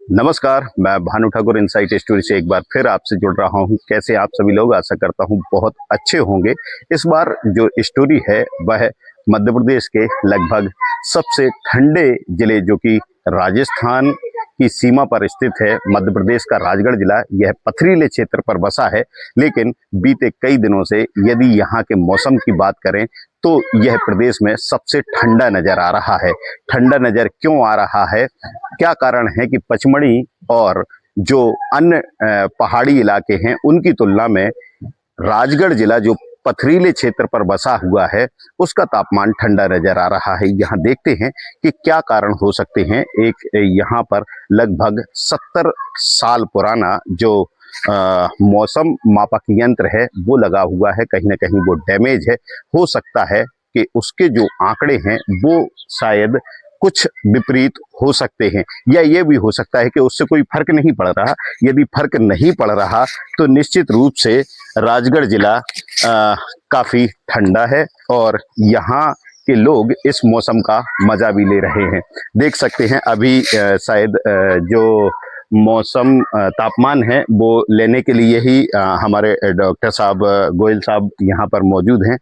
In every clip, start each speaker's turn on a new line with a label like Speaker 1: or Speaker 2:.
Speaker 1: नमस्कार, मैं Bhanu Thakur insight story से एक बार फिर आपसे जुड़ रहा हूं। कैसे आप सभी लोग, आशा करता हूं बहुत अच्छे होंगे। इस बार जो स्टोरी है वह मध्य प्रदेश के लगभग सबसे ठंडे जिले जो कि राजस्थान की सीमा पर स्थित है, मध्य प्रदेश का राजगढ़ जिला। यह पथरीले क्षेत्र पर बसा है, लेकिन बीते कई दिनों से यदि यहाँ के मौसम की बात करें तो यह प्रदेश में सबसे ठंडा नजर आ रहा है। ठंडा नजर क्यों आ रहा है, क्या कारण है कि पचमढ़ी और जो अन्य पहाड़ी इलाके हैं उनकी तुलना में राजगढ़ जिला जो पथरीले क्षेत्र पर बसा हुआ है उसका तापमान ठंडा नजर आ रहा है। यहाँ देखते हैं कि क्या कारण हो सकते हैं। एक यहाँ पर लगभग 70 साल पुराना जो मौसम मापक यंत्र है वो लगा हुआ है, कहीं ना कहीं वो डैमेज है। हो सकता है कि उसके जो आंकड़े हैं वो शायद कुछ विपरीत हो सकते हैं, या ये भी हो सकता है कि उससे कोई फर्क नहीं पड़ रहा। यदि फर्क नहीं पड़ रहा तो निश्चित रूप से राजगढ़ जिला काफी ठंडा है और यहाँ के लोग इस मौसम का मजा भी ले रहे हैं। देख सकते हैं अभी शायद जो मौसम तापमान है वो लेने के लिए ही हमारे डॉक्टर साहब गोयल साहब यहाँ पर मौजूद हैं।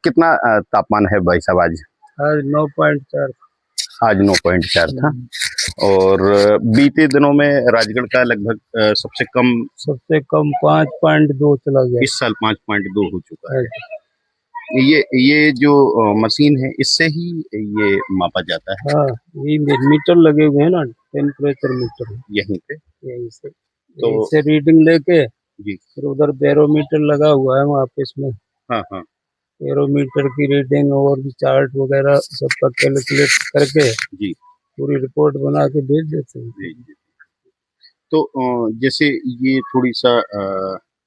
Speaker 1: कितना तापमान है भाई साहब आज?
Speaker 2: आज 9.4।
Speaker 1: आज 9.4 था। और बीते दिनों में राजगढ़ का लगभग सबसे कम
Speaker 2: 5.2 चला गया।
Speaker 1: इस साल 5.2 हो चुका है। ये जो मशीन है इससे ही ये मापा जाता है।
Speaker 2: हाँ, ये मीटर लगे हुए हैं ना, टेम्परेचर मीटर
Speaker 1: यहीं पे।
Speaker 2: यहीं से
Speaker 1: तो
Speaker 2: इससे रीडिंग लेके
Speaker 1: जी,
Speaker 2: फिर उधर बैरोमीटर लगा हुआ है वहाँ पे, इसमें
Speaker 1: हाँ हाँ
Speaker 2: बैरोमीटर की रीडिंग और भी चार्ट वगैरह सबका कैलकुलेट करके
Speaker 1: जी
Speaker 2: पूरी रिपोर्ट बना के भेज देते हैं।
Speaker 1: जी। तो जैसे ये थोड़ी सा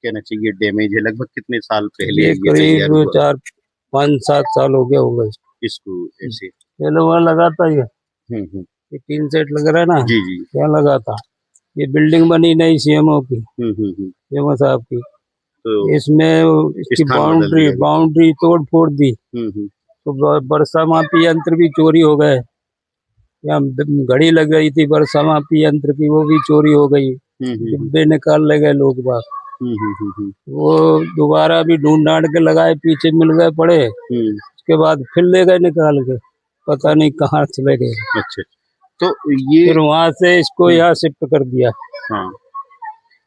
Speaker 1: कहना चाहिए डैमेज है। लगभग कितने साल पहले
Speaker 2: ये
Speaker 1: ये तैयार
Speaker 2: करीब
Speaker 1: हुआ?
Speaker 2: 4-5-7 साल हो गया होगा
Speaker 1: इसको ऐसे
Speaker 2: पहले वहाँ लगा था ये
Speaker 1: हम्म।
Speaker 2: टीन सेट लग रहा है ना,
Speaker 1: जी जी।
Speaker 2: क्या लगा था। ये बिल्डिंग बनी नई सीएमओ की,
Speaker 1: हम्म।
Speaker 2: सीएमओ साहब की,
Speaker 1: तो
Speaker 2: इसमें इसकी
Speaker 1: स्थान बदल दिया गया।
Speaker 2: बाउंड्री तोड़ फोड़ दी। तो वर्षा मापी यंत्र भी चोरी हो गए। यहाँ घड़ी लग गई थी वर्षा मापी यंत्र की, वो भी चोरी हो गई। डिब्बे निकाल ले गए लोग बाग। वो दोबारा भी ढूंढ ढांड के लगाए, पीछे मिल गए पड़े। उसके बाद फिर ले गए निकाल के, पता नहीं कहाँ चले गए।
Speaker 1: अच्छा, तो ये
Speaker 2: फिर वहां से इसको यहाँ शिफ्ट कर दिया।
Speaker 1: हाँ,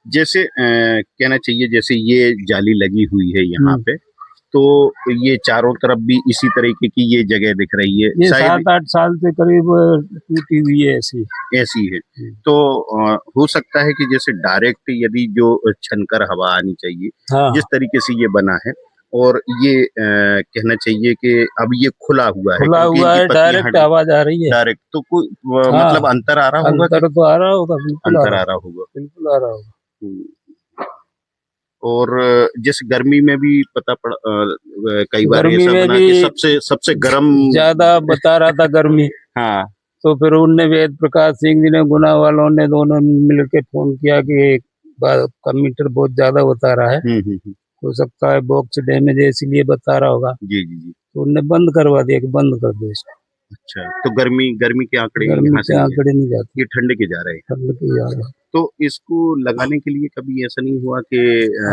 Speaker 1: जैसे कहना चाहिए जैसे ये जाली लगी हुई है यहाँ पे, तो ये चारों तरफ भी इसी तरीके की ये जगह दिख रही है।
Speaker 2: ये 7-8 साल से करीब टूटी हुई है, ऐसी
Speaker 1: है। तो हो सकता है कि जैसे डायरेक्ट यदि जो छनकर हवा आनी चाहिए,
Speaker 2: हाँ,
Speaker 1: जिस तरीके से ये बना है, और ये कहना चाहिए कि अब ये खुला हुआ है,
Speaker 2: डायरेक्ट आवाज आ रही है।
Speaker 1: डायरेक्ट तो कोई मतलब अंतर आ रहा होगा?
Speaker 2: अंतर तो आ रहा होगा, बिल्कुल
Speaker 1: अंतर आ रहा होगा,
Speaker 2: बिल्कुल आ रहा होगा।
Speaker 1: और जैसे गर्मी में भी पता पड़ा कई बार
Speaker 2: गर्मी
Speaker 1: ऐसा
Speaker 2: में
Speaker 1: बना
Speaker 2: भी
Speaker 1: कि सबसे गर्म
Speaker 2: ज्यादा बता रहा था गर्मी।
Speaker 1: हाँ,
Speaker 2: तो फिर उनने वेद प्रकाश सिंह जी ने, गुना वालों ने, दोनों मिलकर फोन किया कि का मीटर बहुत ज्यादा बता रहा है। हो सकता है बॉक्स डैमेज है इसलिए बता रहा होगा।
Speaker 1: जी जी जी।
Speaker 2: तो उनने बंद करवा दिया कि बंद कर दो इसको।
Speaker 1: अच्छा, तो गर्मी के आंकड़े
Speaker 2: नहीं जाते,
Speaker 1: ये ठंडे के जा रहे हैं।
Speaker 2: ठंड के जा रहे हैं।
Speaker 1: तो इसको लगाने के लिए कभी ऐसा नहीं हुआ कि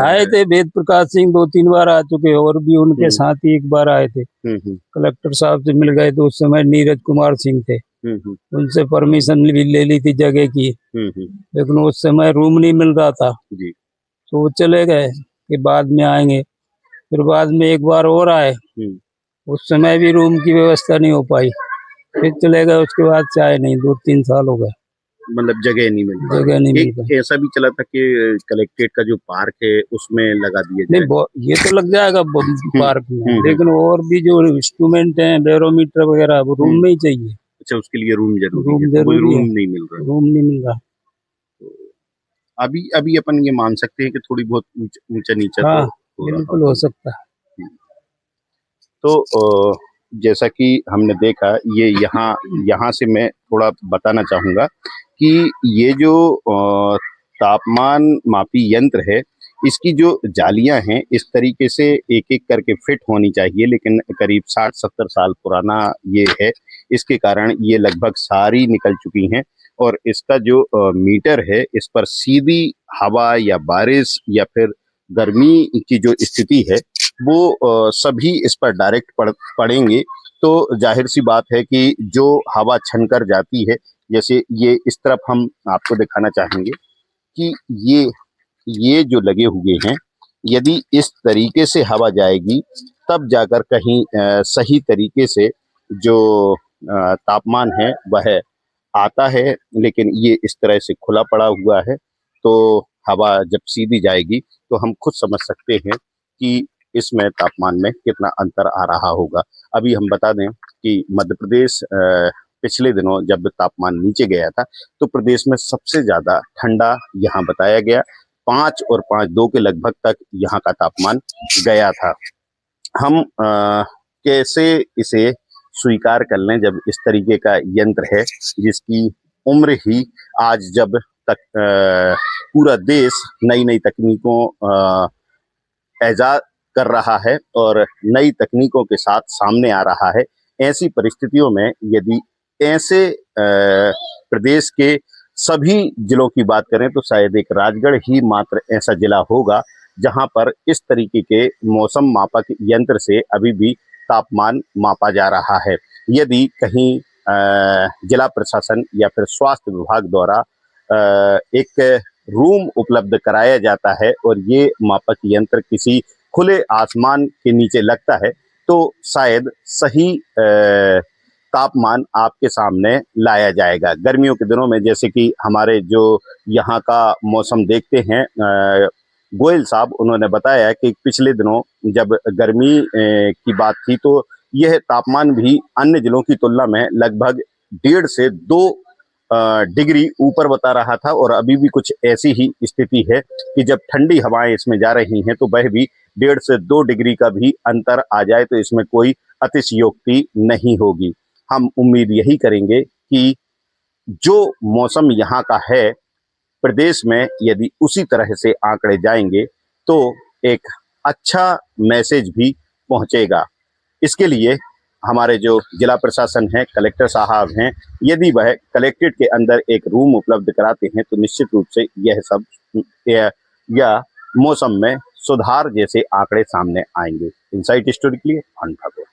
Speaker 2: आए थे वेद प्रकाश सिंह, 2-3 बार आ चुके, और भी उनके साथ ही एक बार आए थे। कलेक्टर साहब से मिल गए, तो उस समय नीरज कुमार सिंह थे। उनसे परमिशन भी ले ली थी जगह की, लेकिन उस समय रूम नहीं मिल रहा था जी। तो वो चले गए कि बाद में आएंगे। फिर बाद में एक बार और आए, उस समय भी रूम की व्यवस्था नहीं हो पाई, फिर चले गए। उसके बाद से आए नहीं, 2-3 साल हो गए, मतलब जगह नहीं मिल पाई।
Speaker 1: ऐसा भी चला था कि कलेक्ट्रेट का जो पार्क है उसमें लगा दिया जाए।
Speaker 2: नहीं, ये तो लग जाएगा पार्क में, लेकिन और भी जो इंस्ट्रूमेंट है, बैरोमीटर वगैरह, वो रूम में ही चाहिए।
Speaker 1: अच्छा, उसके लिए रूम जरूरी है। रूम नहीं मिल रहा। अभी अपन ये मान सकते हैं कि थोड़ी बहुत ऊंचा नीचा
Speaker 2: हाँ, बिल्कुल हो सकता है।
Speaker 1: तो जैसा कि हमने देखा, ये यहाँ से मैं थोड़ा बताना चाहूँगा कि ये जो तापमान मापी यंत्र है, इसकी जो जालियां हैं इस तरीके से एक एक करके फिट होनी चाहिए, लेकिन करीब 60-70 साल पुराना ये है। इसके कारण ये लगभग सारी निकल चुकी हैं और इसका जो मीटर है इस पर सीधी हवा या बारिश या फिर गर्मी की जो स्थिति है वो सभी इस पर डायरेक्ट पड़ेंगे। तो जाहिर सी बात है कि जो हवा छन कर जाती है, जैसे ये इस तरफ हम आपको दिखाना चाहेंगे कि ये जो लगे हुए हैं, यदि इस तरीके से हवा जाएगी तब जाकर कहीं सही तरीके से जो तापमान है वह आता है। लेकिन ये इस तरह से खुला पड़ा हुआ है, तो हवा जब सीधी जाएगी तो हम खुद समझ सकते हैं कि इसमें तापमान में कितना अंतर आ रहा होगा। अभी हम बता दें कि मध्य प्रदेश पिछले दिनों जब तापमान नीचे गया था तो प्रदेश में सबसे ज़्यादा ठंडा यहाँ बताया गया, 5 और 5.2 के लगभग तक यहाँ का तापमान गया था। हम कैसे इसे स्वीकार कर लें जब इस तरीके का यंत्र है जिसकी उम्र ही आज जब तक पूरा देश नई नई तकनीकों ईजाद कर रहा है और नई तकनीकों के साथ सामने आ रहा है। ऐसी परिस्थितियों में यदि ऐसे प्रदेश के सभी जिलों की बात करें तो शायद एक राजगढ़ ही मात्र ऐसा जिला होगा जहां पर इस तरीके के मौसम मापक यंत्र से अभी भी तापमान मापा जा रहा है। यदि कहीं जिला प्रशासन या फिर स्वास्थ्य विभाग द्वारा एक रूम उपलब्ध कराया जाता है और ये मापक यंत्र किसी खुले आसमान के नीचे लगता है तो शायद सही तापमान आपके सामने लाया जाएगा। गर्मियों के दिनों में जैसे कि हमारे जो यहाँ का मौसम देखते हैं गोयल साहब, उन्होंने बताया कि पिछले दिनों जब गर्मी की बात थी तो यह तापमान भी अन्य जिलों की तुलना में लगभग 1.5 से 2 डिग्री ऊपर बता रहा था। और अभी भी कुछ ऐसी ही स्थिति है कि जब ठंडी हवाएं इसमें जा रही हैं तो वह भी 1.5 से 2 डिग्री का भी अंतर आ जाए तो इसमें कोई अतिशयोक्ति नहीं होगी। हम उम्मीद यही करेंगे कि जो मौसम यहाँ का है प्रदेश में यदि उसी तरह से आंकड़े जाएंगे तो एक अच्छा मैसेज भी पहुंचेगा। इसके लिए हमारे जो जिला प्रशासन है, कलेक्टर साहब हैं, यदि वह कलेक्ट्रेट के अंदर एक रूम उपलब्ध कराते हैं तो निश्चित रूप से यह सब या मौसम में सुधार जैसे आंकड़े सामने आएंगे। इनसाइट स्टोरी के लिए भानु ठाकुर।